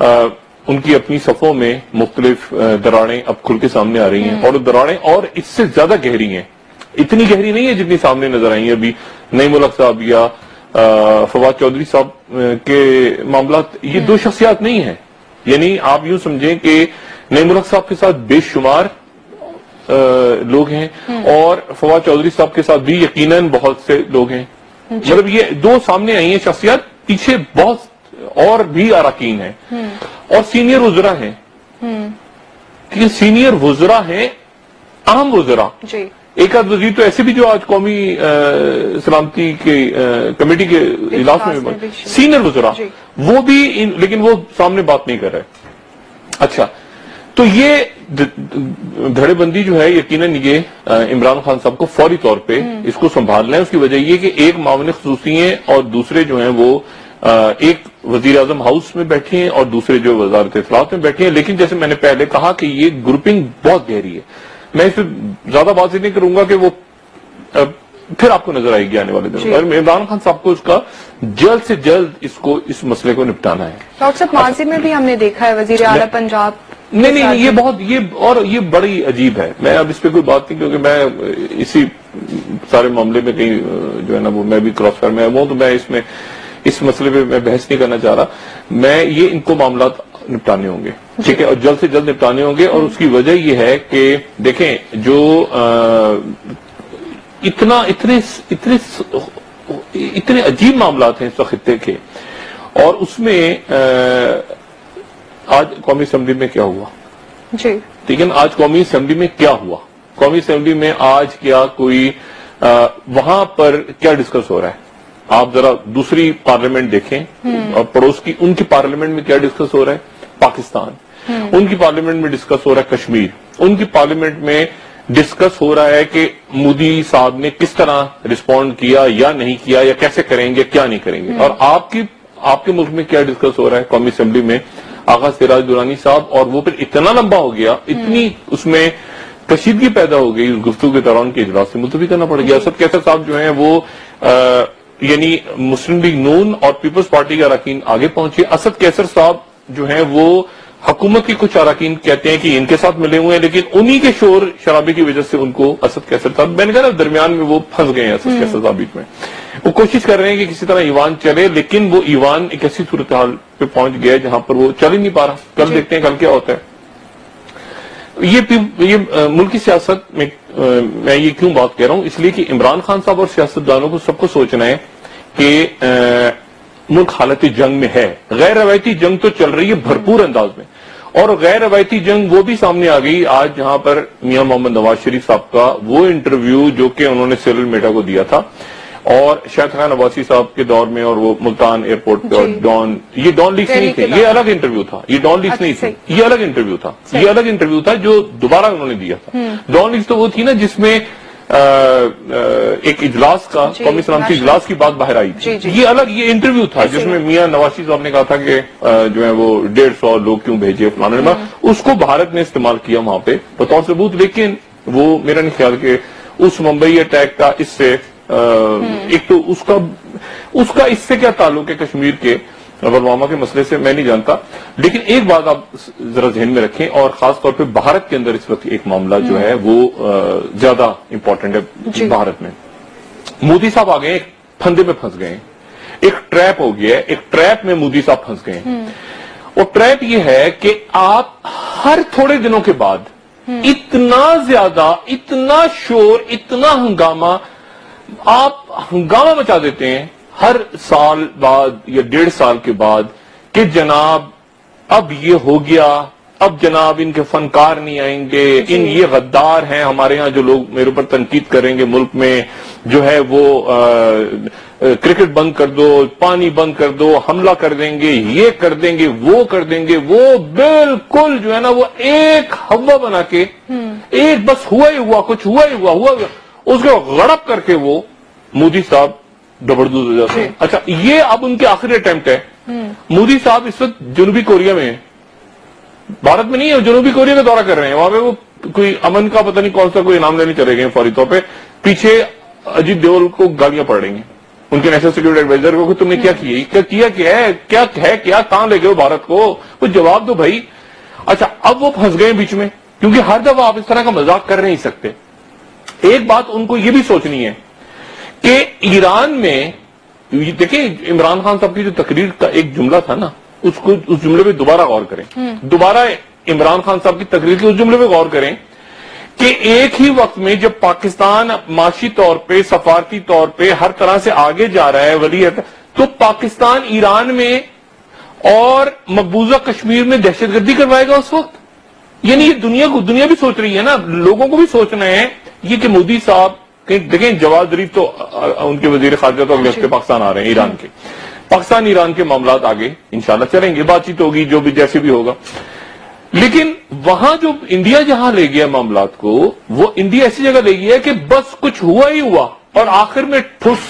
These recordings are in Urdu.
ان کی اپنی صفوں میں مختلف دراڑیں اب کھل کے سامنے آ رہی ہیں، اور دراڑیں اور اس سے زیادہ گہری ہیں، اتنی گہری نہیں ہے جتنی سامنے نظر آئی ہیں ابھی نعیم الحق صاحب یا فواد چودھری صاحب کے معاملات. یہ دو شخصیات نہیں ہیں، یعنی آپ یوں سمجھیں کہ نعیم الحق صاحب کے ساتھ بے شمار لوگ ہیں اور فواد چودھری صاحب کے ساتھ بھی یقیناً بہت سے لوگ ہیں. مطلب یہ دو سامنے آئی ہیں شخصیات، پیچھے بہت اور بھی اراکین ہیں اور سینئر وزراء ہیں، کیونکہ سینئر وزراء ہیں، اہم وزراء. ایک آدھ وزیر تو ایسے بھی جو آج قومی سلامتی کے کمیٹی کے اجلاس میں سینئر وزراء، وہ بھی لیکن وہ سامنے بات نہیں کر رہے. اچھا، تو یہ دھڑے بندی جو ہے یقیناً یہ عمران خان صاحب کو فوری طور پہ اس کو سنبھالنا ہے. اس کی وجہ یہ کہ ایک معاون خصوصی ہیں اور دوسرے جو ہیں وہ ایک وزیر اعظم ہاؤس میں بیٹھے ہیں اور دوسرے جو وزارت اطلاعات میں بیٹھے ہیں. لیکن جیسے میں نے پہلے کہا کہ یہ گروپنگ بہت گہری ہے. میں اس پہ زیادہ بات نہیں کروں گا کہ وہ پھر آپ کو نظر آئے گی آنے والے دنوں. عمران خان صاحب کو اس کا جلد سے جلد اس مسئلے کو نپٹانا ہے. ڈاکٹر صاحب ماضی میں بھی ہم نے دیکھا ہے وزیر اعلیٰ پنجاب نہیں یہ بڑی عجیب ہے. میں اب اس پہ کوئی بات نہیں، کیونکہ میں اسی سارے معاملے میں کہیں جو ہے نا وہ میں بھی کراس فائر میں ہوں، تو میں اس مسئلے پہ میں بحث نہیں کرنا چاہ رہا. میں یہ ان کو معاملات نپٹانے ہوں گے، ٹھیک ہے، اور جلد سے جلد نپٹانے ہوں گے. اور اس کی وجہ یہ ہے کہ دیکھیں جو اتنے عجیب معاملات ہیں اس وقت خطے کے، اور اس میں آج قومی اسمبلی میں کیا ہوا، ٹھیک ہے نا، آج قومی اسمبلی میں کیا ہوا، قومی اسمبلی میں آج کیا کوئی وہاں پر کیا ڈسکس ہو رہا ہے. آپ ذرا دوسری پارلیمنٹ دیکھیں اور پڑوس کی ان کی پارلیمنٹ میں کیا ڈسکس ہو رہا ہے. پاکستان، ان کی پارلیمنٹ میں ڈسکس ہو رہا ہے کشمیر، ان کی پارلیمنٹ میں ڈسکس ہو رہا ہے کہ مودی صاحب نے کس طرح رسپونڈ کیا یا نہیں کیا، یا کیسے کریں گے کیا نہیں کریں گے. اور آپ کے ملک میں کیا ڈسکس ہو رہا ہے قومی اسمبلی میں. آغا سراج درانی صاحب، اور وہ پھر اتنا لمبا ہو گیا، اتنی اس میں کشیدگی پیدا ہو گئی اس گفتگو کے دوران کے اجلاس سے ملتوی کرنا پڑ گیا. اسد کیسر صاحب جو ہیں وہ یعنی مسلم لیگ نون اور پیپلز پارٹی کے اراکین آگے پہنچے. اسد کیسر صاحب جو ہیں وہ حکومت کی کچھ اراکین کہتے ہیں کہ ان کے ساتھ ملے ہوئے ہیں، لیکن انہی کے شور شرابے کی وجہ سے ان کو اسد کیسر صاحب، میں نے کہا درمیان میں وہ پھنس گئے ہیں. اسد کیسر صاحب بیچ میں وہ کوشش کر رہے ہیں کہ کسی طرح ایوان چلے، لیکن وہ ایوان ایک ایسی صورتحال پہ پہنچ گیا جہاں پر وہ چل ہی نہیں پا رہا. کل دیکھتے ہیں کل کیا ہوتا ہے. یہ ملک کی سیاست میں یہ کیوں بات کہہ رہا ہوں، اس لیے کہ عمران خان صاحب اور سیاستدانوں کو سب کو سوچنا ہے کہ ملک حالت جنگ میں ہے. غیر روایتی جنگ تو چل رہی ہے بھرپور انداز میں، اور غیر روایتی جنگ وہ بھی سامنے آ گئی آج جہاں پر میاں محمد نواز شریف صاحب کا وہ انٹرویو جو کہ انہوں نے سیرل میڈیا کو دیا تھا، اور شاہد خان عباسی صاحب کے دور میں، اور وہ ملتان ایئرپورٹ پہ، اور یہ ڈان لیکس نہیں تھے، یہ الگ انٹرویو تھا. یہ ڈان لیکس نہیں تھے، یہ الگ انٹرویو تھا. یہ الگ انٹرویو تھا جو دوبارہ انہوں نے دیا تھا. ڈان لیکس تو وہ تھی نا جس میں ایک اجلاس کا قومی سلامتی اجلاس کی بات باہر آئی تھی. یہ الگ یہ انٹرویو تھا جس میں میاں نواز شریف صاحب نے کہا تھا کہ جو ہے وہ 150 لوگ کیوں بھیجے فلانے، اس کو بھارت نے استعمال کیا وہاں پہ بطور ثبوت. لیکن وہ میرا نہیں خیال کہ اس ممبئی اٹیک کا اس سے ایک تو اس کا اس سے کیا تعلق ہے کشمیر کے پلوامہ کے مسئلے سے میں نہیں جانتا. لیکن ایک بات آپ ذرا ذہن میں رکھیں، اور خاص طور پہ بھارت کے اندر اس وقت ایک معاملہ جو ہے وہ زیادہ امپورٹنٹ ہے بھارت میں. مودی صاحب آ گئے ایک پھندے میں پھنس گئے، ایک ٹریپ ہو گیا ہے، ایک ٹریپ میں مودی صاحب پھنس گئے ہیں. اور ٹریپ یہ ہے کہ آپ ہر تھوڑے دنوں کے بعد اتنا زیادہ، اتنا شور، اتنا ہنگامہ مچا دیتے ہیں ہر سال بعد یا 1.5 سال کے بعد کہ جناب اب یہ ہو گیا، اب جناب ان کے فنکار نہیں آئیں گے، یہ غدار ہیں ہمارے ہاں جو لوگ میرے اوپر تنقید کریں گے ملک میں، جو ہے وہ کرکٹ بند کر دو، پانی بند کر دو، حملہ کر دیں گے، یہ کر دیں گے، وہ کر دیں گے. وہ بالکل جو ہے نا وہ ایک ہوا بنا کے ایک بس ہوا ہی ہوا، کچھ ہوا ہی ہوا اس کو غڑپ کر کے وہ مودی صاحب ڈبردوز ہو جاتے ہیں. اچھا، یہ اب ان کے آخری اٹیمپٹ ہے. مودی صاحب اس وقت جنوبی کوریا میں ہیں، بھارت میں نہیں ہے، جنوبی کوریا کا دورہ کر رہے ہیں. وہاں پہ وہ کوئی امن کا پتہ نہیں کون سا کوئی انعام لینے چلے گئے فوری طور پہ. پیچھے اجیت ڈول کو گالیاں پڑ رہی ہیں، ان کے نیشنل سیکورٹی ایڈوائزر کو کہ تم نے کیا کہاں لے گئے ہو بھارت کو؟ وہ جواب دو بھائی. اچھا اب وہ پھنس گئے بیچ میں، کیونکہ ہر دفعہ آپ اس طرح کا مذاق کر نہیں سکتے. ایک بات ان کو یہ بھی سوچنی ہے کہ ایران میں دیکھیں عمران خان صاحب کی جو تقریر کا ایک جملہ تھا نا، اس جملے پہ دوبارہ غور کریں. دوبارہ عمران خان صاحب کی تقریر کے اس جملے پہ غور کریں کہ ایک ہی وقت میں جب پاکستان معاشی طور پہ، سفارتی طور پہ ہر طرح سے آگے جا رہا ہے ولیعہد، تو پاکستان ایران میں اور مقبوضہ کشمیر میں دہشت گردی کروائے گا اس وقت. یعنی یہ دنیا بھی سوچ رہی ہے نا، لوگوں کو بھی سوچنا ہے یہ کہ مودی صاحب دیکھیں جواد ظریف تو ان کے وزیر خارجہ تو اگلے ہفتے پاکستان آ رہے ہیں، ایران کے. پاکستان ایران کے معاملات آگے انشاءاللہ چلیں گے، بات چیت ہوگی جو بھی جیسے بھی ہوگا. لیکن وہاں جو انڈیا جہاں لے گیا معاملات کو، وہ انڈیا ایسی جگہ لے گیا کہ بس کچھ ہوا ہی ہوا اور آخر میں ٹھس،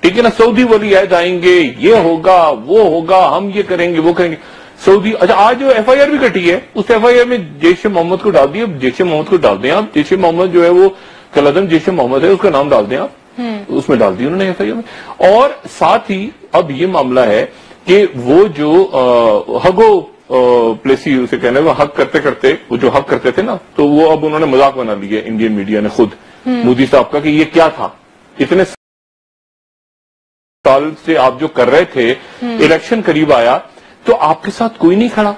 ٹھیک ہے نا، سعودی ولی عہد آئیں گے، یہ ہوگا وہ ہوگا، ہم یہ کریں گے وہ کریں گے. سعودی اچھا آج جو ایف آئی آر بھی کٹی ہے، اس ایف آئی آر میں جیش محمد کو ڈال دیا. جیش محمد کو ڈال دیں آپ، جیش محمد جو ہے وہ کلعدم جیش محمد ہے، اس کا نام ڈال دیں آپ، اس میں ڈال دیا انہوں نے ایف آئی آر میں. اور ساتھ ہی اب یہ معاملہ ہے کہ وہ جو ہگو پلیسی اسے کہنا ہے، وہ حق کرتے کرتے وہ جو حق کرتے تھے نا، تو وہ اب انہوں نے مذاق بنا لیا انڈین میڈیا نے خود مودی صاحب کا کہ یہ کیا تھا، اتنے سال سے آپ جو کر رہے تھے، الیکشن قریب آیا تو آپ کے ساتھ کوئی نہیں کھڑا.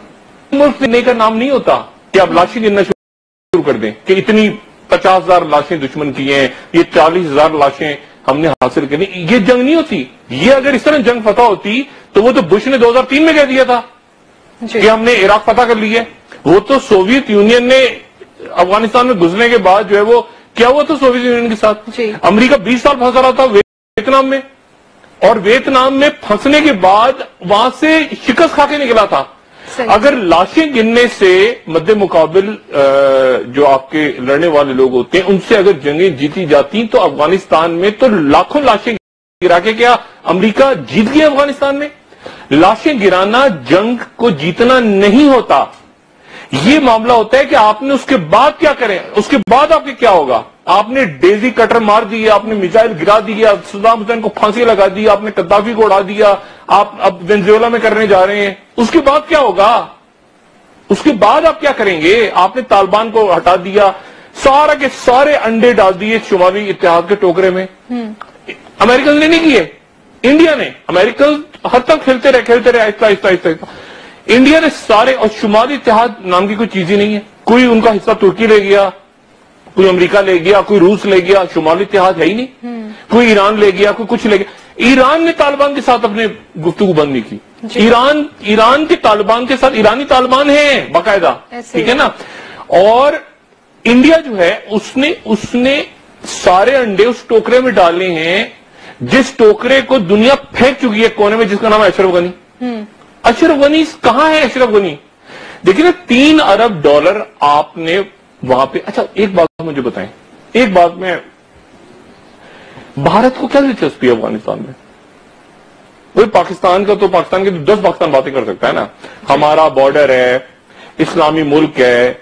ملک دینے کا نام نہیں ہوتا کہ آپ لاشیں گننا شروع کر دیں کہ اتنی 50,000 لاشیں دشمن کی ہیں، یہ 40,000 لاشیں ہم نے حاصل کرنی. یہ جنگ نہیں ہوتی. یہ اگر اس طرح جنگ فتح ہوتی تو وہ تو بش نے 2003 میں کہہ دیا تھا کہ ہم نے عراق فتح کر لی ہے. وہ تو سوویت یونین نے افغانستان میں گزرنے کے بعد جو ہے وہ کیا ہوا تھا سوویت یونین کے ساتھ. امریکہ 20 سال پھنسا رہا تھا ویتنام میں، اور ویتنام میں پھنسنے کے بعد وہاں سے شکست کھا کے نکلا تھا. اگر لاشیں گننے سے مد مقابل جو آپ کے لڑنے والے لوگ ہوتے ہیں ان سے اگر جنگیں جیتی جاتی تو افغانستان میں تو لاکھوں لاشیں گرا کے کیا امریکہ جیت گیا افغانستان میں؟ لاشیں گرانا جنگ کو جیتنا نہیں ہوتا. یہ معاملہ ہوتا ہے کہ آپ نے اس کے بعد کیا کریں، اس کے بعد آپ کے کیا ہوگا. آپ نے ڈیزی کٹر مار دیا، آپ نے میزائل گرا دیا، صدام حسین کو پھانسی لگا دی، آپ نے قذافی کو اڑا دیا، آپ اب وینزویلا میں کرنے جا رہے ہیں. اس کے بعد کیا ہوگا؟ اس کے بعد آپ کیا کریں گے؟ آپ نے طالبان کو ہٹا دیا، سارا کے سارے انڈے ڈال دیے شمالی اتحاد کے ٹوکرے میں. امریکن نے نہیں کیے، انڈیا نے. امریکن ہر تک کھیلتے رہے آہستہ آہستہ. انڈیا نے سارے، اور شمالی اتحاد نام کی کوئی چیز ہی نہیں ہے. کوئی ان کا حصہ ترکی لے گیا، کوئی امریکہ لے گیا، کوئی روس لے گیا، شمالی اتحاد ہے ہی نہیں. کوئی ایران لے گیا، کوئی کچھ لے گیا. ایران نے طالبان کے ساتھ اپنے گفتگو بند نہیں کی. ایران کے طالبان کے ساتھ ایرانی طالبان ہیں باقاعدہ، ٹھیک ہے نا. اور انڈیا جو ہے اس نے سارے انڈے اس ٹوکرے میں ڈالے ہیں جس ٹوکرے کو دنیا پھینک چکی ہے کونے میں، جس کا نام ہے اشرف غنی. اشرف غنی کہاں ہے؟ اشرف غنی دیکھیں نا، $3 ارب آپ نے وہاں پہ. اچھا ایک بات مجھے بتائیں، ایک بات میں، بھارت کو کیا دلچسپی ہے افغانستان میں؟ وہی پاکستان کا تو پاکستان کے 10 پاکستان باتیں کر سکتا ہے نا. ہمارا بارڈر ہے، اسلامی ملک ہے،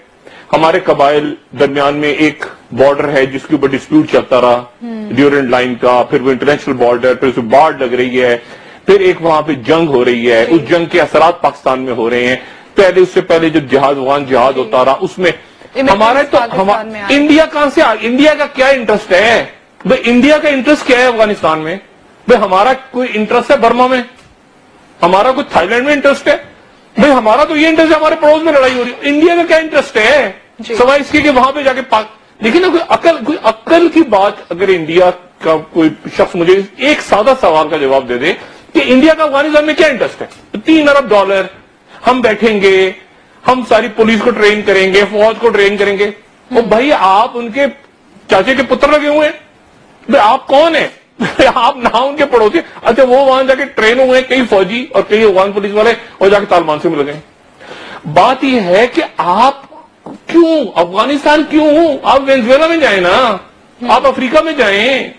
ہمارے قبائل درمیان میں ایک بارڈر ہے جس کے اوپر ڈسپیوٹ چلتا رہا ڈیورنٹ لائن کا، پھر وہ انٹرنیشنل بارڈر، پھر اسے باڑ لگ رہی ہے، پھر ایک وہاں پہ جنگ ہو رہی ہے، اس جنگ کے اثرات پاکستان میں ہو رہے ہیں. پہلے اس سے پہلے جو افغان جہاد ہوتا رہا اس میں ہمارے تو انڈیا کہاں سے انڈیا کا کیا انٹرسٹ ہے بھائی؟ انڈیا کا انٹرسٹ کیا ہے افغانستان میں بھائی؟ ہمارا کوئی انٹرسٹ ہے برما میں؟ ہمارا کوئی تھائی لینڈ میں انٹرسٹ ہے بھائی؟ ہمارا تو یہ انٹرسٹ ہے ہمارے پڑوس میں لڑائی ہو رہی ہے. انڈیا کا کیا انٹرسٹ ہے سوائے اس کے کہ وہاں پہ جا کے دیکھیں نا، کوئی عقل کی بات. اگر انڈیا کا کوئی شخص مجھے ایک سادہ سوال کا جواب دے دے کہ انڈیا کا افغانستان میں کیا انٹرسٹ ہے؟ $3 ارب ہم بیٹھیں گے، ہم ساری پولیس کو ٹرین کریں گے، فوج کو ٹرین کریں گے. اور بھائی آپ ان کے چاچے کے پتر لگے ہوئے ہیں بھائی، آپ کون ہیں؟ آپ نہ ان کے پڑوسی. اچھا وہ وہاں جا کے ٹرین ہوئے کئی فوجی اور کئی افغان پولیس والے اور جا کے طالبان سے مل گئے. بات یہ ہے کہ آپ کیوں افغانستان کیوں؟ آپ وینزویلا میں جائیں نا، آپ افریقہ میں جائیں،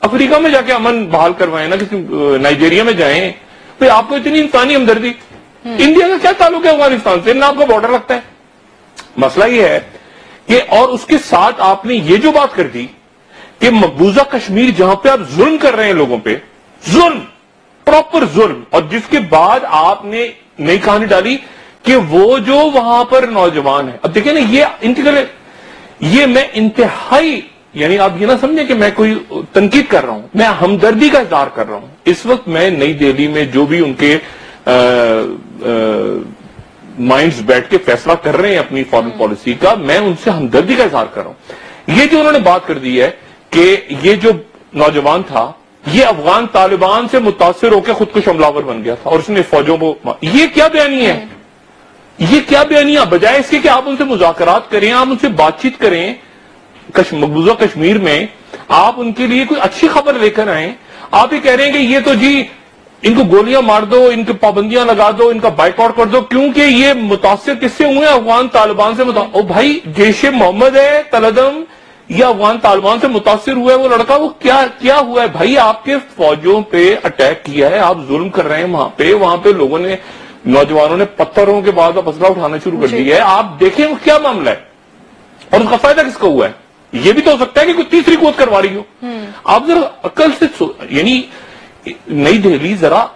افریقہ میں جا کے امن بحال کروائیں نا، کسی نائجیریا میں جائیں. بھائی آپ کو اتنی انسانی ہمدردی. انڈیا کا کیا تعلق ہے افغانستان سے؟ نہ آپ کو بارڈر لگتا ہے. مسئلہ یہ ہے کہ اور اس کے ساتھ آپ نے یہ جو بات کر دی کہ مقبوضہ کشمیر جہاں پہ آپ ظلم کر رہے ہیں لوگوں پہ، ظلم, پراپر ظلم. اور جس کے بعد آپ نے نئی کہانی ڈالی کہ وہ جو وہاں پر نوجوان ہے, اب دیکھیں نا یہ میں انتہائی, یعنی آپ یہ نہ سمجھیں کہ میں کوئی تنقید کر رہا ہوں, میں ہمدردی کا اظہار کر رہا ہوں. اس وقت میں نئی دہلی میں جو بھی ان کے مائنڈز بیٹھ کے فیصلہ کر رہے ہیں اپنی فارن پالیسی کا, میں ان سے ہمدردی کا اظہار کر رہا ہوں. یہ جو انہوں نے بات کر دی ہے کہ یہ جو نوجوان تھا یہ افغان طالبان سے متاثر ہو کے خودکش حملہ آور بن گیا تھا اور اس نے فوجوں کو, یہ کیا بیانی ہے, یہ کیا بیانیہ, بجائے اس کے کہ آپ ان سے مذاکرات کریں, آپ ان سے بات چیت کریں, مقبوضہ کشمیر میں آپ ان کے لیے کوئی اچھی خبر لے کر آئیں. آپ یہ کہہ رہے ہیں کہ یہ تو جی ان کو گولیاں مار دو, ان کی پابندیاں لگا دو, ان کا بائیکاٹ کر دو, کیونکہ یہ متاثر کس سے ہوئے ہیں, افغان طالبان سے او بھائی جیش محمد ہے تلدم, یہ افغان طالبان سے متاثر ہوا ہے وہ لڑکا, وہ کیا ہوا ہے بھائی, آپ کے فوجوں پہ اٹیک کیا ہے, آپ ظلم کر رہے ہیں وہاں پہ لوگوں نے, نوجوانوں نے پتھروں کے بعد اب اسلحہ اٹھانا شروع کر دیا ہے. آپ دیکھیں وہ کیا معاملہ ہے اور اس کا فائدہ کس کو ہوا ہے. یہ بھی تو ہو سکتا ہے کہ کوئی تیسری قوت کروا رہی ہو. آپ ذرا عقل سے یعنی نئی دہلی ذرا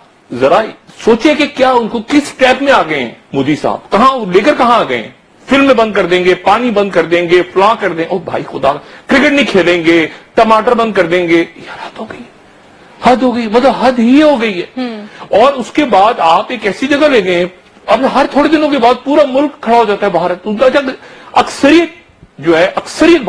سوچے کہ کیا ان کو کس اسٹیپ میں آ گئے ہیں مودی صاحب, کہاں لے کر کہاں آ گئے ہیں. فلمیں بند کر دیں گے, پانی بند کر دیں گے, فلاں کر دیں, او بھائی خدا, کرکٹ نہیں کھیلیں گے, ٹماٹر بند کر دیں گے. یار حد ہو گئی, مطلب حد ہی ہو گئی ہے. اور اس کے بعد آپ ایک ایسی جگہ لے گئے, اب ہر تھوڑے دنوں کے بعد پورا ملک کھڑا ہو جاتا ہے بھارت. اکثریت جو ہے, اکثریت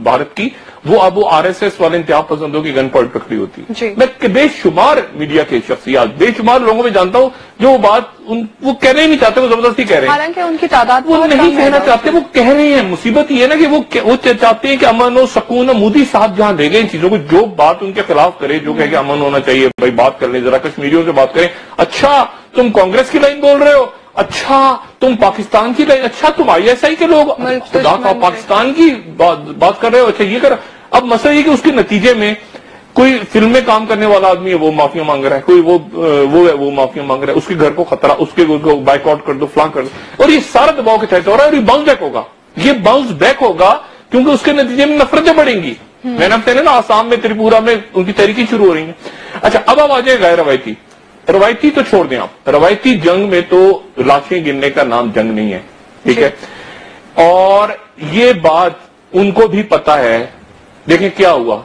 بھارت کی وہ اب وہ آر ایس ایس والے انتہا پسندوں کی گن پوائنٹ پکڑی ہوتی ہے. میں بے شمار میڈیا کے شخصیات, بے شمار لوگوں میں جانتا ہوں جو وہ بات وہ کہنا ہی نہیں چاہتے, وہ زبردستی کہہ رہے ہیں. حالانکہ ان کی تعداد وہ نہیں کہنا چاہتے, وہ کہہ رہے ہیں. مصیبت یہ ہے نا کہ وہ چاہتے ہیں کہ امن و سکون. مودی صاحب جہاں دے گئے ان چیزوں کو, جو بات ان کے خلاف کرے, جو کہے کہ امن ہونا چاہیے, بھائی بات کر لیں, ذرا کشمیریوں سے بات کریں. اچھا تم کانگریس کی لائن بول رہے ہو, اچھا تم پاکستان کی لائن, اچھا تم آئی ایس آئی کے لوگ خدا کا پاکستان کی بات کر رہے ہو, اچھا یہ کر. اب مسئلہ یہ کہ اس کے نتیجے میں کوئی فلم میں کام کرنے والا آدمی ہے وہ معافیا مانگ رہا ہے, کوئی وہ ہے وہ معافیا مانگ رہا ہے, اس کے گھر کو خطرہ, اس کے بائیکاٹ کر دو, فلاں کر دو, اور یہ سارا دباؤ کے تحت ہو رہا ہے. اور یہ باؤنس بیک ہوگا, یہ باؤنس بیک ہوگا کیونکہ اس کے نتیجے میں نفرتیں بڑھیں گی. میں نے آپ کہتے ہیں نا آسام میں, تریپورہ میں ان کی تحریکیں شروع ہو رہی ہیں. اچھا اب آپ آ جائیں غیر روایتی تو چھوڑ دیں آپ, روایتی جنگ میں تو لاشیں گننے کا نام جنگ نہیں ہے, ٹھیک ہے. اور یہ بات ان کو بھی پتا ہے. دیکھیں کیا ہوا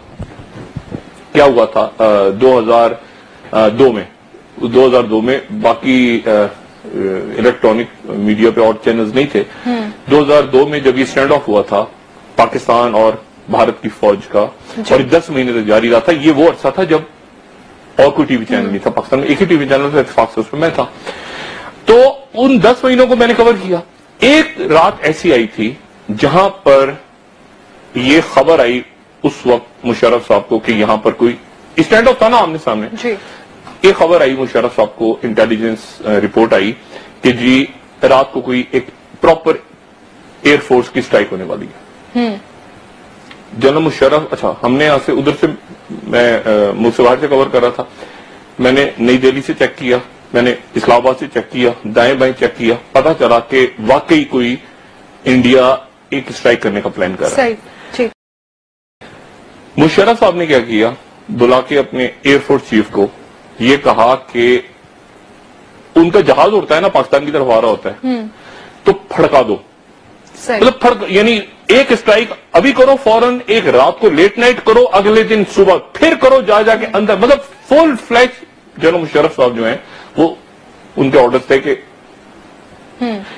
تھا 2002 میں باقی الیکٹرانک میڈیا پہ اور چینلز نہیں تھے. 2002 میں جب یہ اسٹینڈ آف ہوا تھا پاکستان اور بھارت کی فوج کا, اور 10 مہینے تک جاری رہا تھا, یہ وہ عرصہ تھا جب اور کوئی ٹی وی چینل نہیں تھا پاکستان میں, ایک ہی ٹی وی چینل تھا, اتفاق سے اس میں میں تھا. تو ان 10 مہینوں کو میں نے کور کیا. ایک رات ایسی آئی تھی جہاں پر یہ خبر آئی اس وقت مشرف صاحب کو کہ یہاں پر کوئی اسٹینڈ آف تھا نا آمنے سامنے, ایک خبر آئی مشرف صاحب کو, انٹیلیجنس رپورٹ آئی کہ جی رات کو کوئی ایک پراپر ایئر فورس کی اسٹرائک ہونے والی ہے. جنرل مشرف, اچھا ہم نے یہاں سے ادھر سے, میں ملک سے باہر سے کور کر رہا تھا, میں نے نئی دہلی سے چیک کیا, میں نے اسلام آباد سے چیک کیا, دائیں بائیں چیک کیا, پتا چلا کہ واقعی کوئی انڈیا ایک اسٹرائک کرنے کا پلان کر رہا ہے. مشرف صاحب نے کیا کیا, بلا کے اپنے ایئر فورس چیف کو یہ کہا کہ ان کا جہاز اڑتا ہے نا پاکستان کی طرف آ رہا ہوتا ہے, تو پھڑکا دو, مطلب یعنی ایک اسٹرائک ابھی کرو فوراً, ایک رات کو لیٹ نائٹ کرو, اگلے دن صبح پھر کرو, جا کے اندر, مطلب فل فلیش. جنرل مشرف صاحب جو ہیں وہ ان کے آرڈرز تھے کہ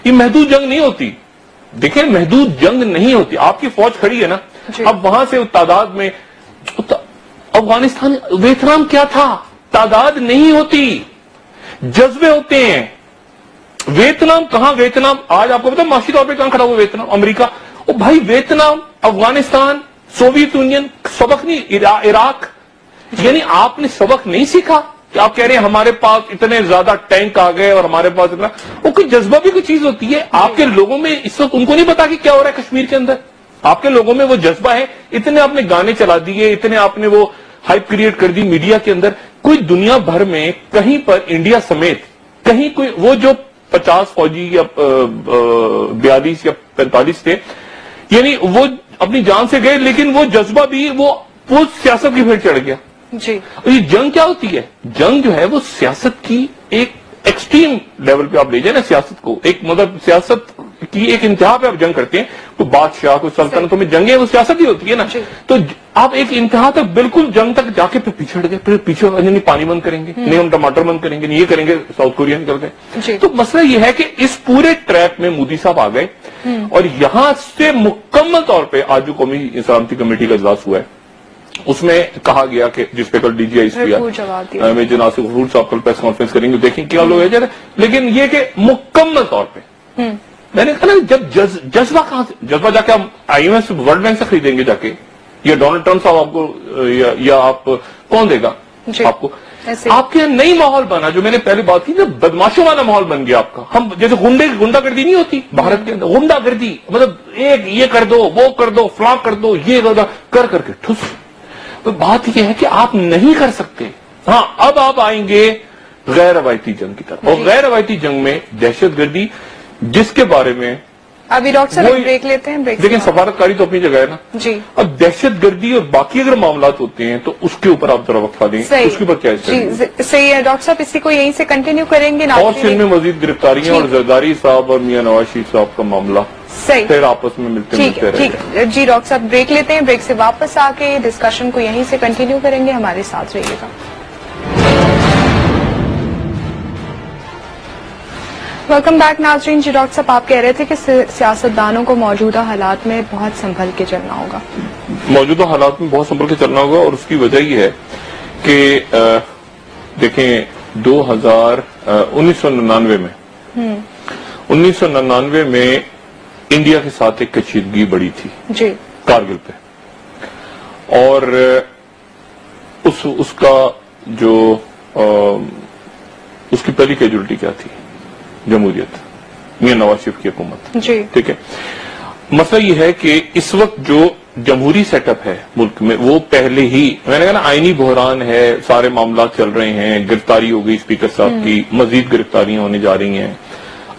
یہ محدود جنگ نہیں ہوتی. دیکھیں محدود جنگ نہیں ہوتی, آپ کی فوج کھڑی ہے نا, اب وہاں سے تعداد میں افغانستان, ویتنام کیا تھا, تعداد نہیں ہوتی, جذبے ہوتے ہیں. ویتنام کہاں, ویتنام آج آپ کو پتا معاشی طور پہ کہاں کھڑا ہوا ویتنام, امریکہ. او بھائی ویتنام, افغانستان, سوویت یونین, سبق نہیں, عراق, یعنی آپ نے سبق نہیں سیکھا کہ آپ کہہ رہے ہیں ہمارے پاس اتنے زیادہ ٹینک آ گئے اور ہمارے پاس اتنا, وہ کوئی جذبہ بھی کوئی چیز ہوتی ہے. آپ کے لوگوں میں اس وقت ان کو نہیں پتا کہ کیا ہو رہا ہے کشمیر کے اندر, آپ کے لوگوں میں وہ جذبہ ہے, اتنے آپ نے گانے چلا دیے, اتنے آپ نے وہ ہائپ کریٹ کر دی میڈیا کے اندر. کوئی دنیا بھر میں کہیں پر انڈیا سمیت کہیں کوئی وہ جو 50 فوجی یا 42 یا 45 تھے, یعنی وہ اپنی جان سے گئے, لیکن وہ جذبہ بھی وہ سیاست کی بھیڑ چڑھ گیا. جی یہ جنگ کیا ہوتی ہے؟ جنگ جو ہے وہ سیاست کی ایک ایکسٹریم لیول پہ آپ لے جائیں نا سیاست کو، ایک مطلب سیاست کی ایک انتہا پہ آپ جنگ کرتے ہیں. کوئی بادشاہ کوئی سلطنتوں میں جنگیں وہ سیاست ہی ہوتی ہے نا. تو آپ ایک انتہا تک بالکل جنگ تک جا کے پھر پیچھے ہٹ گئے، پھر پیچھے نہیں پانی بند کریں گے، نہیں ہم ٹماٹر بند کریں گے، نہیں یہ کریں گے، ساؤتھ کوریا نکل گئے. تو مسئلہ یہ ہے کہ اس پورے ٹریپ میں مودی صاحب آ گئے اور یہاں سے مکمل طور پہ آج جو قومی سلامتی کمیٹی کا اجلاس ہوا ہے اس میں کہا گیا کہ جس پہ کل ڈی جی آئی میجر ناصر غفور صاحب کل پریس کانفرنس کریں گے، دیکھیں کیا لوگ ہے. لیکن یہ کہ مکمل طور پہ میں نے کہا نا جب جذبہ کہاں سے، جذبہ جا کے ہم آئی ایم ایف سے ورلڈ بینک سے خریدیں گے جا کے، یا ڈونلڈ ٹرمپ صاحب آپ کو یا آپ کون دے گا آپ کو؟ آپ کے یہاں نئی ماحول بنا جو میں نے پہلے بات کی نا، بدماشوں والا ماحول بن گیا آپ کا. ہم جیسے غنڈا گردی نہیں ہوتی بھارت کے اندر، غنڈا گردی مطلب ایک یہ کر دو وہ کر دو فلاں کر دو یہ کر کے ٹھس. تو بات یہ ہے کہ آپ نہیں کر سکتے. ہاں اب آپ آئیں گے غیر روایتی جنگ کی طرف، اور غیر روایتی جنگ میں دہشت گردی جس کے بارے میں ابھی ڈاکٹر صاحب بریک لیتے ہیں. لیکن سفارتکاری تو اپنی جگہ ہے نا جی. اب دہشت گردی اور باقی اگر معاملات ہوتے ہیں تو اس کے اوپر آپ ذرا وقفہ دیں، اس کے اوپر کیا صحیح ہے ڈاکٹر صاحب، اسی کو یہیں سے کنٹینیو کریں گے. اور سندھ میں مزید گرفتاریاں اور زرداری صاحب اور میاں نواز شریف صاحب کا معاملہ پھر آپس میں ملتے رہے. جی ڈاکٹر صاحب بریک لیتے ہیں، بریک سے واپس آ کے ڈسکشن کو یہیں سے کنٹینیو کریں گے. ہمارے ساتھ رہیے گا. ویلکم بیک ناظرین. جی ڈاکٹر صاحب آپ کہہ رہے تھے کہ سیاستدانوں کو موجودہ حالات میں بہت سنبھل کے چلنا ہوگا. موجودہ حالات میں بہت سنبھل کے چلنا ہوگا، اور اس کی وجہ یہ ہے کہ دیکھیں 1999 میں انڈیا کے ساتھ ایک کشیدگی بڑی تھی جی کارگل پہ، اور اس کا جو اس کی پہلی کیجولٹی کیا تھی؟ جمہوریت، میاں نواز شریف کی حکومت. جی ٹھیک ہے. مسئلہ یہ ہے کہ اس وقت جو جمہوری سیٹ اپ ہے ملک میں وہ پہلے ہی میں نے کہا نا آئینی بحران ہے، سارے معاملات چل رہے ہیں، گرفتاری ہو گئی اسپیکر صاحب کی، مزید گرفتاریاں ہونے جا رہی ہیں.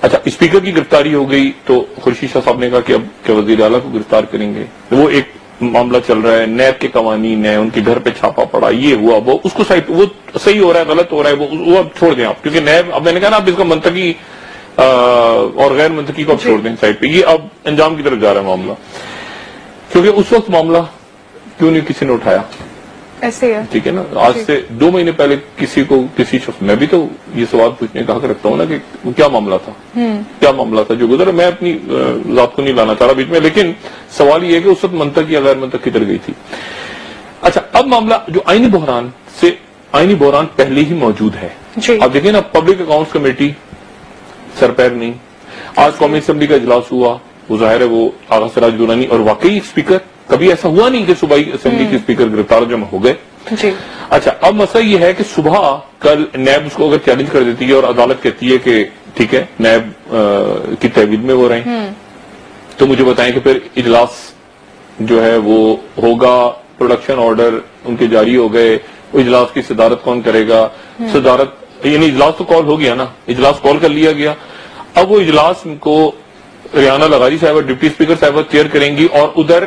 اچھا اسپیکر کی گرفتاری ہو گئی تو خورشید شاہ صاحب نے کہا کہ اب کیا وزیر اعلیٰ کو گرفتار کریں گے، وہ ایک معاملہ چل رہا ہے. نیب کے قوانین ہیں، ان کے گھر پہ چھاپا پڑا، یہ ہوا وہ، اس کو وہ صحیح ہو رہا ہے غلط ہو رہا ہے وہ اب چھوڑ دیں آپ، کیونکہ نیب اب میں نے کہا نا اب اس کا منطقی اور غیر منطقی کو اب چھوڑ دیں سائڈ پہ، یہ اب انجام کی طرف جا رہا ہے معاملہ. کیونکہ اس وقت معاملہ کیوں نہیں کسی نے اٹھایا؟ ایسے ہے ٹھیک ہے نا. آج سے 2 مہینے پہلے کسی شخص، میں بھی تو یہ سوال پوچھنے کا حق رکھتا ہوں نا کہ کیا معاملہ تھا، کیا معاملہ تھا جو گزرا. میں اپنی ذات کو نہیں لانا چاہ رہا بیچ میں، لیکن سوال یہ ہے کہ اس وقت منطق یا غیر منطق کدھر گئی تھی. اچھا اب معاملہ جو آئینی بحران پہلے ہی موجود ہے. اب دیکھیں نا پبلک اکاؤنٹس کمیٹی سر پیر نہیں. آج قومی اسمبلی کا اجلاس ہوا، وہ ظاہر ہے وہ آغا سراج درانی، اور واقعی اسپیکر کبھی ایسا ہوا نہیں کہ صوبائی اسمبلی کے اسپیکر گرفتار جمع ہو گئے. اچھا اب مسئلہ یہ ہے کہ صبح کل نیب اس کو اگر چیلنج کر دیتی ہے اور عدالت کہتی ہے کہ ٹھیک ہے نیب کی تحویل میں وہ رہے، تو مجھے بتائیں کہ پھر اجلاس جو ہے وہ ہوگا، پروڈکشن آرڈر ان کے جاری ہو گئے، وہ اجلاس کی صدارت کون کرے گا؟ صدارت یعنی اجلاس تو کال ہو گیا نا، اجلاس کال کر لیا گیا. اب وہ اجلاس کو ریحانہ لغاری صاحبہ ڈپٹی اسپیکر صاحبہ چیئر کریں گی، اور ادھر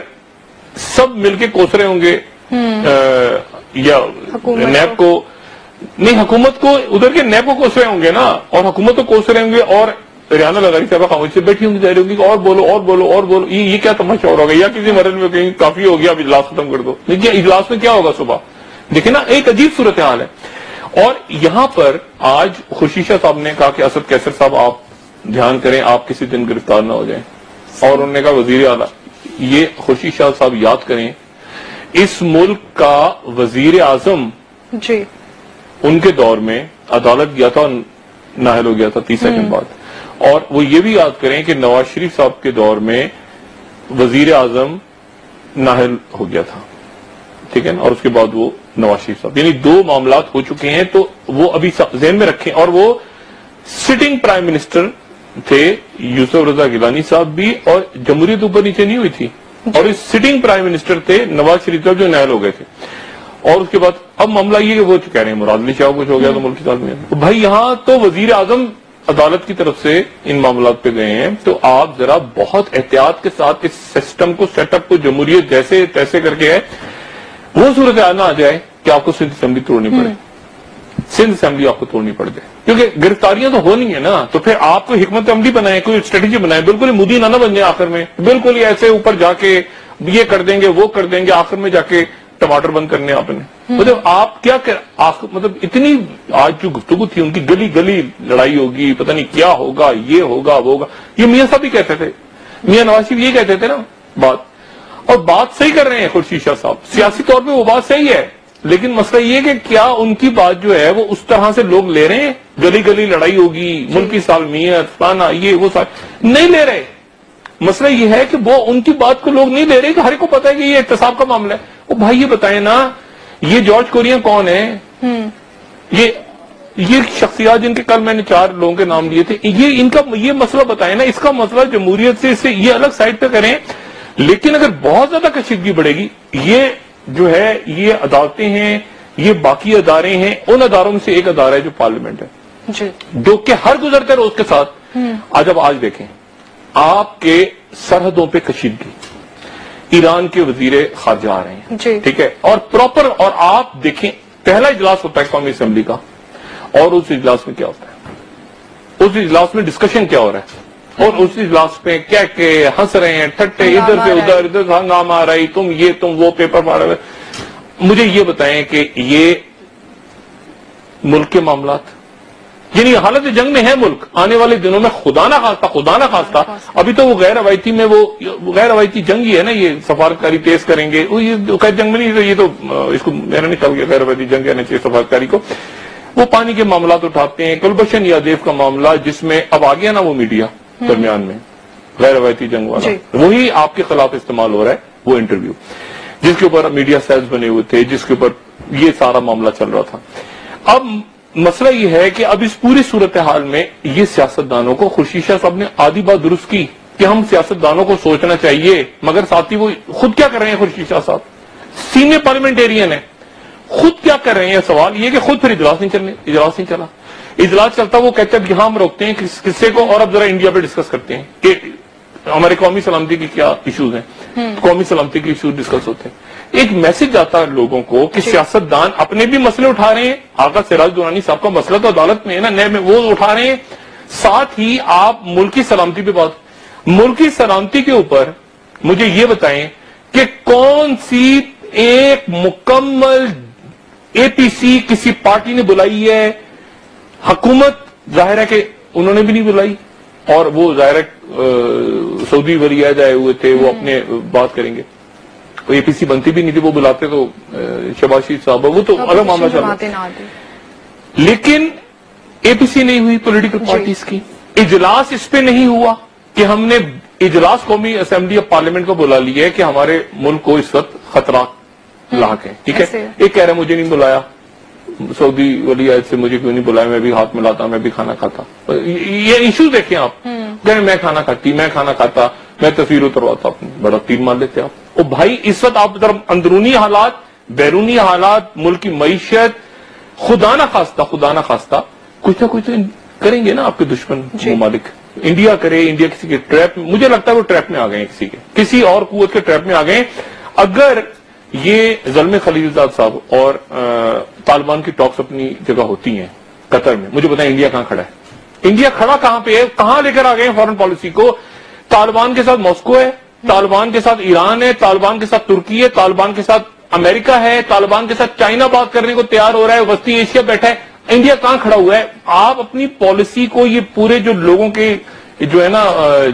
سب مل کے کوس رہے ہوں گے یا نیب کو نہیں، حکومت کو ادھر کے نیب کو کوس رہے ہوں گے نا، اور حکومت کو کوس رہے ہوں گے، اور ریحانہ لغاری صاحبہ خاموشی سے بیٹھی ہوں گی، ظاہر ہوگی کہ اور بولو. یہ کیا تماشا ہو رہا ہوگا، یا کسی مرض میں کہیں کافی ہو گیا اب اجلاس ختم کر دو. لیکن اجلاس میں کیا ہوگا صبح؟ دیکھیں نا ایک عجیب صورتحال ہے. اور یہاں پر آج خورشید شاہ صاحب نے کہا کہ اسد کیسر صاحب آپ دھیان کریں، آپ کسی دن گرفتار نہ ہو جائیں، اور انہوں نے کہا وزیر اعلیٰ، یہ خورشید شاہ صاحب یاد کریں اس ملک کا وزیر اعظم جی ان کے دور میں عدالت گیا تھا اور نااہل ہو گیا تھا 30 سیکنڈ بعد. اور وہ یہ بھی یاد کریں کہ نواز شریف صاحب کے دور میں وزیر اعظم نااہل ہو گیا تھا، ٹھیک ہے نا، اور اس کے بعد وہ نواز شریف صاحب، یعنی 2 معاملات ہو چکے ہیں. تو وہ ابھی ذہن میں رکھیں. اور وہ سٹنگ پرائم منسٹر تھے یوسف رضا گیلانی صاحب بھی، اور جمہوریت اوپر نیچے نہیں ہوئی تھی، اور اس سٹنگ پرائم منسٹر تھے نواز شریف صاحب جو نااہل ہو گئے تھے. اور اس کے بعد اب معاملہ یہ کہ وہ کہہ رہے ہیں مراد علی شاہ کچھ ہو گیا تو ملک کی سال میں، بھائی یہاں تو وزیر اعظم عدالت کی طرف سے ان معاملات پہ گئے ہیں. تو آپ ذرا بہت احتیاط کے ساتھ اس سسٹم کو، سیٹ اپ کو، جمہوریت جیسے تیسے کر کے ہے، وہ صورتحال نہ آ جائے کہ آپ کو سندھ اسمبلی توڑنی پڑے، سندھ اسمبلی آپ کو توڑنی پڑ جائے، کیونکہ گرفتاریاں تو ہونی ہے نا، تو پھر آپ کو حکمت عملی بنائیں، کوئی اسٹریٹجی بنائیں، بالکل ہی مودی نہ بن جائے آخر میں، بالکل ہی ایسے اوپر جا کے یہ کر دیں گے وہ کر دیں گے، آخر میں جا کے ٹماٹر بند کرنے آپ نے. مطلب آپ کیا مطلب اتنی آج جو گفتگو تھی ان کی گلی گلی لڑائی ہوگی، پتہ نہیں کیا ہوگا، یہ ہوگا وہ ہوگا. یہ میاں صاحب بھی کہتے تھے، میاں نواز شریف یہ کہتے تھے نا بات، اور بات صحیح کر رہے ہیں خورشید شاہ صاحب، سیاسی طور پہ وہ بات صحیح ہے، لیکن مسئلہ یہ کہ کیا ان کی بات جو ہے وہ اس طرح سے لوگ لے رہے ہیں؟ گلی گلی لڑائی ہوگی، ملکی سالمیت فلانا یہ وہ نہیں لے رہے. مسئلہ یہ ہے کہ وہ ان کی بات کو لوگ نہیں لے رہے، کہ ہر ایک کو پتا ہے کہ یہ احتساب کا معاملہ ہے. وہ بھائی یہ بتائیں نا، یہ جارج کوریئن کون ہے؟ یہ شخصیات جن کے کل میں نے 4 لوگوں کے نام لیے تھے، یہ ان کا یہ مسئلہ بتائیں نا، اس کا مسئلہ جمہوریت سے یہ الگ سائڈ پہ کریں. لیکن اگر بہت زیادہ کشیدگی بڑھے گی، یہ جو ہے یہ عدالتیں ہیں، یہ باقی ادارے ہیں، ان اداروں میں سے ایک ادارہ ہے جو پارلیمنٹ ہے، جو کہ ہر گزرتے روز کے ساتھ آج دیکھیں آپ کے سرحدوں پہ کشیدگی، ایران کے وزیر خارجہ آ رہے ہیں، ٹھیک ہے، اور پراپر، اور آپ دیکھیں پہلا اجلاس ہوتا ہے قومی اسمبلی کا، اور اس اجلاس میں کیا ہوتا ہے، اس اجلاس میں ڈسکشن کیا ہو رہا ہے، اور اس اجلاس پہ کیا کہ ہنس رہے ہیں، ٹھٹے ادھر سے ادھر ہنگامہ آ رہی، تم یہ تم وہ پیپر پاڑ رہے. مجھے یہ بتائیں کہ یہ ملک کے معاملات، یعنی حالت جنگ میں ہے ملک، آنے والے دنوں میں خدا نہ خواستہ ابھی تو وہ غیر روایتی میں وہ غیر روایتی جنگ ہی ہے نا، یہ سفارتکاری تیز کریں گے، یہ خیر جنگ میں نہیں، یہ تو اس کو میں نے نہیں کہا غیر روایتی جنگ کہنا چاہیے سفارتکاری کو. وہ پانی کے معاملات اٹھاتے ہیں، کلبھشن یادیو کا معاملہ جس میں اب آ گیا نا وہ میڈیا درمیان میں، غیر روایتی جنگ والا، وہی آپ کے خلاف استعمال ہو رہا ہے، وہ انٹرویو جس کے اوپر میڈیا سیلز بنے ہوئے تھے، جس کے اوپر یہ سارا معاملہ چل رہا تھا. اب مسئلہ یہ ہے کہ اب اس پوری صورتحال میں یہ سیاستدانوں کو، خورشید شاہ صاحب نے آدھی بات درست کی کہ ہم سیاستدانوں کو سوچنا چاہیے، مگر ساتھی وہ خود کیا کر رہے ہیں؟ خورشید شاہ صاحب سینئر پارلیمنٹیرین ہیں، خود کیا کر رہے ہیں؟ سوال یہ کہ خود پھر اجلاس نہیں چلا. اجلاس چلتا وہ کہتے ہیں ہم روکتے ہیں قصے کو، اور اب ذرا انڈیا پہ ڈسکس کرتے ہیں کہ ہمارے قومی سلامتی کی کیا ایشوز ہیں، قومی سلامتی کے ایشوز ڈسکس ہوتے ہیں. ایک میسج آتا ہے لوگوں کو کہ سیاستدان اپنے بھی مسئلے اٹھا رہے ہیں، آقا سراج دورانی صاحب کا مسئلہ تو عدالت میں ہے نا، نئے میں وہ اٹھا رہے ہیں، ساتھ ہی آپ ملکی سلامتی پہ ملکی سلامتی کے اوپر مجھے یہ بتائیں کہ کون سی ایک مکمل اے پی سی کسی پارٹی نے بلائی ہے؟ حکومت ظاہر ہے کہ انہوں نے بھی نہیں بلائی، اور وہ ظاہر ہے سعودی ولی عہد آئے ہوئے تھے، وہ اپنے بات کریں گے. اے پی سی بنتی بھی نہیں تھی، وہ بلاتے تو شہباز شریف صاحب، وہ تو الگ معاملہ چل رہا. لیکن اے پی سی نہیں ہوئی پولیٹیکل پارٹیز کی، اجلاس اس پہ نہیں ہوا کہ ہم نے اجلاس قومی اسمبلی آف پارلیمنٹ کو بلا لیا ہے کہ ہمارے ملک کو اس وقت خطرات لاحق ہیں، ٹھیک ہے. ایک کہہ رہے مجھے نہیں بلایا، سعودی ولی عہد سے مجھے کیوں نہیں بلایا، میں بھی ہاتھ ملاتا، میں بھی کھانا کھاتا. یہ ایشو دیکھیں آپ، کہہ میں کھانا کھاتی، میں کھانا کھاتا، میں تصویر اترواتا، بڑا تیر مان لیتے آپ. او بھائی اس وقت آپ اندرونی حالات، بیرونی حالات، ملک کی معیشت، خدا نہ خواستہ کچھ نہ کچھ کریں گے نا آپ کے دشمن ممالک. انڈیا کرے، انڈیا کسی کے ٹریپ، مجھے لگتا ہے وہ ٹریپ میں آ گئے ہیں، کسی اور قوت کے ٹریپ میں آ گئے ہیں. اگر یہ زلمے خلیلزاد صاحب اور طالبان کی ٹاکس اپنی جگہ ہوتی ہیں قطر میں، مجھے بتائیں انڈیا کہاں کھڑا ہے؟ انڈیا کھڑا کہاں پہ ہے؟ کہاں لے کر آ گئے ہیں فارن پالیسی کو؟ طالبان کے ساتھ ماسکو ہے، طالبان کے ساتھ ایران ہے، طالبان کے ساتھ ترکی ہے، طالبان کے ساتھ امریکہ ہے، طالبان کے ساتھ چائنا بات کرنے کو تیار ہو رہا ہے، وسطی ایشیا بیٹھا ہے. انڈیا کہاں کھڑا ہوا ہے؟ آپ اپنی پالیسی کو یہ پورے جو لوگوں کے جو ہے نا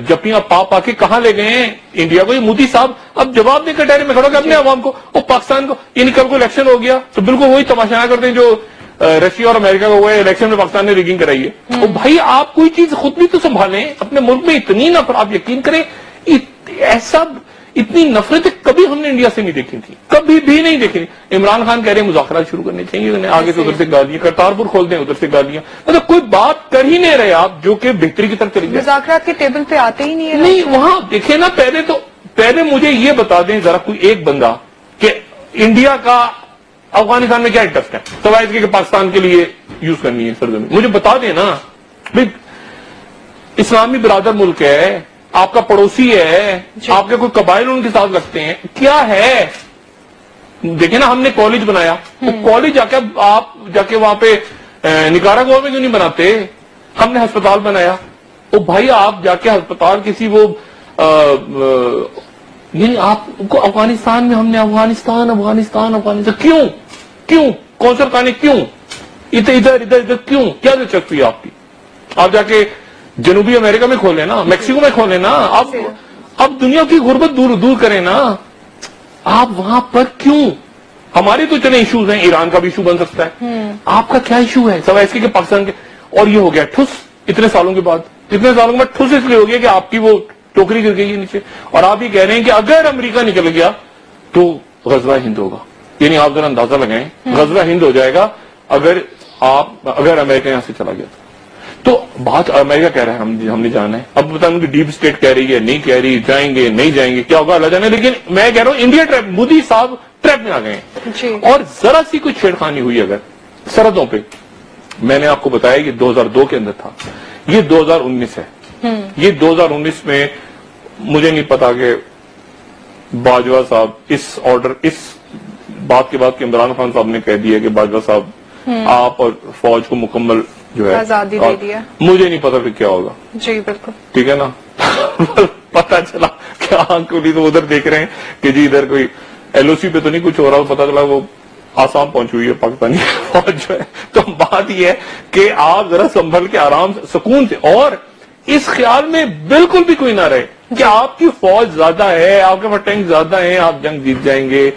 جپیاں پا کے کہاں لے گئے ہیں انڈیا کو؟ یہ مودی صاحب اب جواب دے کر ڈائری میں کھڑا کہ اپنے عوام کو اور پاکستان کو، یعنی کل کو الیکشن ہو گیا تو بالکل وہی تماشا نہ کرتے ہیں جو رشیا اور امریکہ کا ہوا ہے، الیکشن میں پاکستان نے ریگنگ کرائی ہے. اور بھائی آپ کوئی چیز خود بھی تو سنبھالیں، اپنے ملک میں اتنی نفرت، آپ یقین کریں ایسا اتنی نفرتیں کبھی ہم نے انڈیا سے نہیں دیکھی تھی، کبھی بھی نہیں دیکھی. عمران خان کہہ رہے ہیں مذاکرات شروع کرنے چاہیے، انہیں آگے سے ادھر سے گالیاں، کرتارپور کھول دیں ادھر سے گالیاں، مطلب کوئی بات کر ہی نہیں رہے آپ جو کہ بہتری کی طرف چلی جائے. مذاکرات کے ٹیبل پہ آتے ہی نہیں. نہیں وہاں دیکھیں نا، پہلے مجھے یہ بتا دیں ذرا کوئی ایک بندہ کہ انڈیا کا افغانستان میں کیا انٹرسٹ ہے سوائے کہ پاکستان کے لیے یوز کرنی ہے سرزمین. مجھے بتا دیں نا، اسلامی برادر ملک ہے، آپ کا پڑوسی ہے، آپ کے کوئی قبائل ان کے ساتھ لگتے ہیں، کیا ہے دیکھیں نا ہم نے کالج بنایا, وہ کالج آپ جا کے وہاں پہ نکاراگوا میں کیوں نہیں بناتے؟ ہم نے ہسپتال بنایا, وہ بھائی آپ جا کے ہسپتال کسی وہ یعنی آپ کو افغانستان میں ہم نے افغانستان کیوں کوثر خانے کیوں ادھر کیوں, کیا دلچسپی ہے آپ کی؟ آپ جا کے جنوبی امریکہ میں کھولیں نا, میکسیکو میں کھولیں نا, اب دنیا کی غربت دور کریں نا, آپ وہاں پر کیوں؟ ہمارے تو چلے ایشوز ہیں, ایران کا بھی ایشو بن سکتا ہے, آپ کا کیا ایشو ہے سوائے اس کے پاکستان کے؟ اور یہ ہو گیا ٹھس اتنے سالوں کے بعد ٹھس اس لیے ہو گیا کہ آپ کی وہ ٹوکری گر گئی ہے نیچے, اور آپ یہ کہہ رہے ہیں کہ اگر امریکہ نکل گیا تو غزوہ ہند ہوگا. یعنی آپ ذرا اندازہ لگائیں, غزوہ ہند ہو جائے گا اگر امریکہ یہاں سے چلا گیا تو بات امریکہ کہہ رہا ہے ہم نے جانا ہے. اب بتائیں کہ ڈیپ اسٹیٹ کہہ رہی ہے نہیں کہہ رہی, جائیں گے نہیں جائیں گے, کیا ہوگا اللہ جانے. لیکن میں کہہ رہا ہوں انڈیا ٹریپ, مودی صاحب ٹریپ میں آ گئے ہیں, اور ذرا سی کوئی چھیڑخانی ہوئی اگر سرحدوں پہ, میں نے آپ کو بتایا یہ 2002 کے اندر تھا, یہ 2019 ہے. یہ 2019 میں مجھے نہیں پتا کہ باجوہ صاحب اس بات کے بعد کہ عمران خان صاحب نے کہہ دیا کہ باجوہ صاحب آپ اور فوج کو مکمل جو ہے آزادی دے دیا, مجھے نہیں پتا پھر کیا ہوگا. جی بالکل ٹھیک ہے نا. پتا چلا کہ آنکھ کھلی تو ادھر دیکھ رہے ہیں کہ جی ادھر کوئی ایل او سی پہ تو نہیں کچھ ہو رہا, پتا چلا وہ آسام پہنچ ہوئی ہے پاکستانی فوج جو ہے. تو بات یہ ہے کہ آپ ذرا سنبھل کے آرام سے سکون سے, اور اس خیال میں بالکل بھی کوئی نہ رہے کہ آپ کی فوج زیادہ ہے, آپ کے پاس ٹینک زیادہ ہیں, آپ جنگ جیت جائیں گے.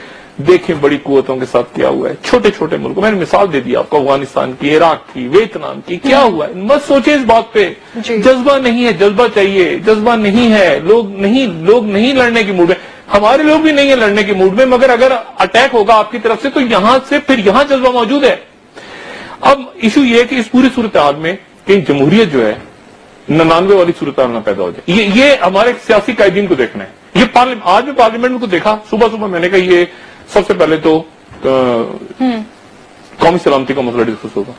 دیکھیں بڑی قوتوں کے ساتھ کیا ہوا ہے, چھوٹے چھوٹے ملکوں, میں نے مثال دے دی آپ کو, افغانستان کی, عراق کی, ویتنام کی, کیا ہوا ہے. مت سوچیں اس بات پہ, جذبہ نہیں ہے, جذبہ چاہیے, جذبہ نہیں ہے, لوگ نہیں لڑنے کی موڈ میں, ہمارے لوگ بھی نہیں ہیں لڑنے کی موڈ میں, مگر اگر اٹیک ہوگا آپ کی طرف سے تو یہاں سے پھر یہاں جذبہ موجود ہے. اب ایشو یہ ہے کہ اس پوری صورتحال میں کہ جمہوریت جو ہے 99 والی صورتحال نہ پیدا ہو جائے. یہ ہمارے سیاسی قائدین کو دیکھنا ہے. یہ آج میں پارلیمنٹ کو دیکھا, صبح میں نے کہا یہ سب سے پہلے تو قومی سلامتی کا مسئلہ ڈسکس ہوگا,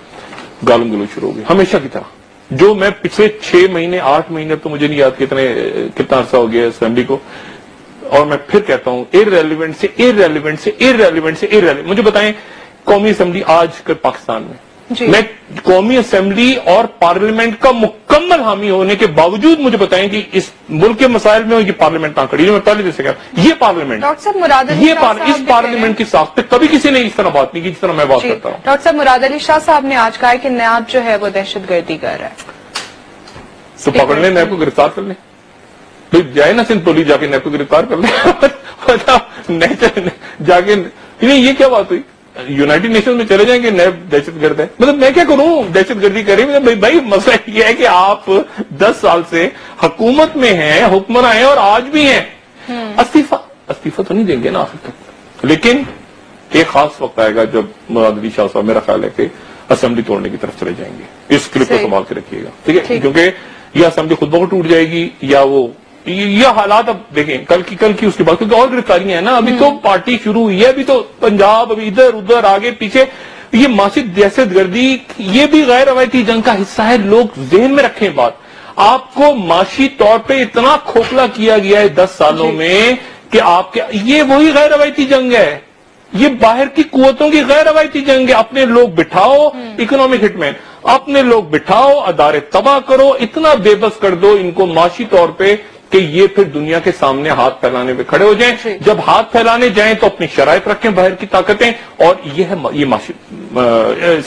گالم گلوچ شروع ہوگی ہمیشہ کی طرح, جو میں پچھلے 6 مہینے 8 مہینے تو مجھے نہیں یاد کتنا عرصہ ہو گیا اسمبلی کو, اور میں پھر کہتا ہوں irrelevant سے مجھے بتائیں قومی اسمبلی آج کل پاکستان میں, میں قومی اسمبلی اور پارلیمنٹ کا مکمل حامی ہونے کے باوجود مجھے بتائیں کہ اس ملک کے مسائل میں یہ پارلیمنٹ کہاں کھڑی ہے. میں پہلے جیسے کہا یہ پارلیمنٹ, اس پارلیمنٹ کی ساخت پہ کبھی کسی نے اس طرح بات نہیں کی جس طرح میں بات کرتا ہوں. ڈاکٹر صاحب مراد علی شاہ صاحب نے آج کہا کہ نیب جو ہے وہ دہشت گردی کر رہا ہے, تو پکڑ لیں نیب کو, گرفتار کر لیں, پھر جائے نا سندھ پولیس جا کے نیب کو گرفتار کر لیں. جا کے یہ کیا بات ہوئی, یونائٹڈ نیشن میں چلے جائیں گے نیب دہشت گرد ہے, مطلب میں کیا کروں دہشت گردی کریں. بھائی مسئلہ یہ ہے کہ آپ 10 سال سے حکومت میں ہیں, حکمراں ہیں, اور آج بھی ہیں. استعفیٰ تو نہیں دیں گے نا آخر تک, لیکن ایک خاص وقت آئے گا جب مراد علی شاہ صاحب میرا خیال ہے کہ اسمبلی توڑنے کی طرف چلے جائیں گے. اس کلپ کو سنبھال کے رکھیے گا, ٹھیک ہے, کیونکہ یہ اسمبلی خود بخود ٹوٹ جائے گی, یا وہ یہ حالات اب دیکھیں کل کی اس کے بعد, کیونکہ اور گرفتاریاں ہیں نا, ابھی تو پارٹی شروع ہوئی ہے, ابھی تو پنجاب, ابھی ادھر آگے پیچھے, یہ معاشی دہشت گردی یہ بھی غیر روایتی جنگ کا حصہ ہے. لوگ ذہن میں رکھیں بات, آپ کو معاشی طور پہ اتنا کھوکھلا کیا گیا ہے 10 سالوں میں کہ آپ کے یہ وہی غیر روایتی جنگ ہے, یہ باہر کی قوتوں کی غیر روایتی جنگ ہے. اپنے لوگ بٹھاؤ, اکنامک ہٹ مین, اپنے لوگ بٹھاؤ, ادارے تباہ کرو, اتنا بے بس کر دو ان کو معاشی طور پہ کہ یہ پھر دنیا کے سامنے ہاتھ پھیلانے پہ کھڑے ہو جائیں. جب ہاتھ پھیلانے جائیں تو اپنی شرائط رکھیں باہر کی طاقتیں, اور یہ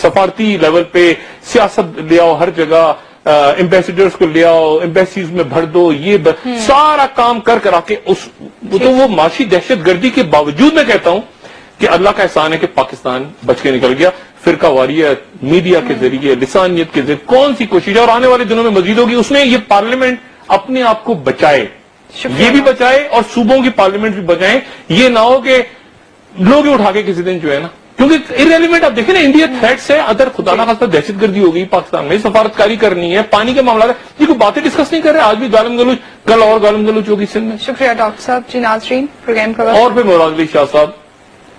سفارتی لیول پہ سیاست لے آؤ, ہر جگہ ایمبیسیڈرز کو لے آؤ, ایمبیسیز میں بھر دو, یہ سارا کام کر کے تو وہ معاشی دہشت گردی کے باوجود میں کہتا ہوں کہ اللہ کا احسان ہے کہ پاکستان بچ کے نکل گیا. فرقہ واریت, میڈیا کے ذریعے, لسانیت کے ذریعے کون سی کوشش ہے, اور آنے والے دنوں میں مزید ہوگی. اس نے یہ پارلیمنٹ اپنے آپ کو بچائے, یہ بھی بچائے اور صوبوں کی پارلیمنٹ بھی بچائیں. یہ نہ ہو کہ لوگ اٹھا کے کسی دن جو ہے نا, کیونکہ ارریلیونٹ آپ دیکھیں نا, انڈیا تھریٹس ہے, ادھر خدا نہ خاصہ دہشت گردی ہو گئی پاکستان میں, سفارتکاری کرنی ہے, پانی کے معاملات ہے, یہ کوئی باتیں ڈسکس نہیں کر رہے. آج بھی گالم گلوچ, کل اور گالم گلوچ ہوگی سندھ میں. شکریہ ڈاکٹر صاحب. جی ناظرین پروگرام کا اور پھر مراد علی شاہ صاحب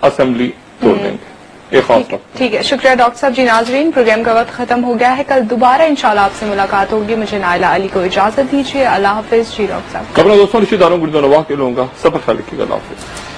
اسمبلی توڑ دیں گے, ایک خاص وقت. ٹھیک ہے, شکریہ ڈاکٹر صاحب. جی ناظرین پروگرام کا وقت ختم ہو گیا ہے, کل دوبارہ انشاءاللہ آپ سے ملاقات ہوگی. مجھے نائلہ علی کو اجازت دیجیے, اللہ حافظ. جی ڈاکٹر صاحب اپنے دوستوں رشتہ داروں گردوں نواح کے لوگوں کا سب خیال رکھیے گا. اللہ حافظ.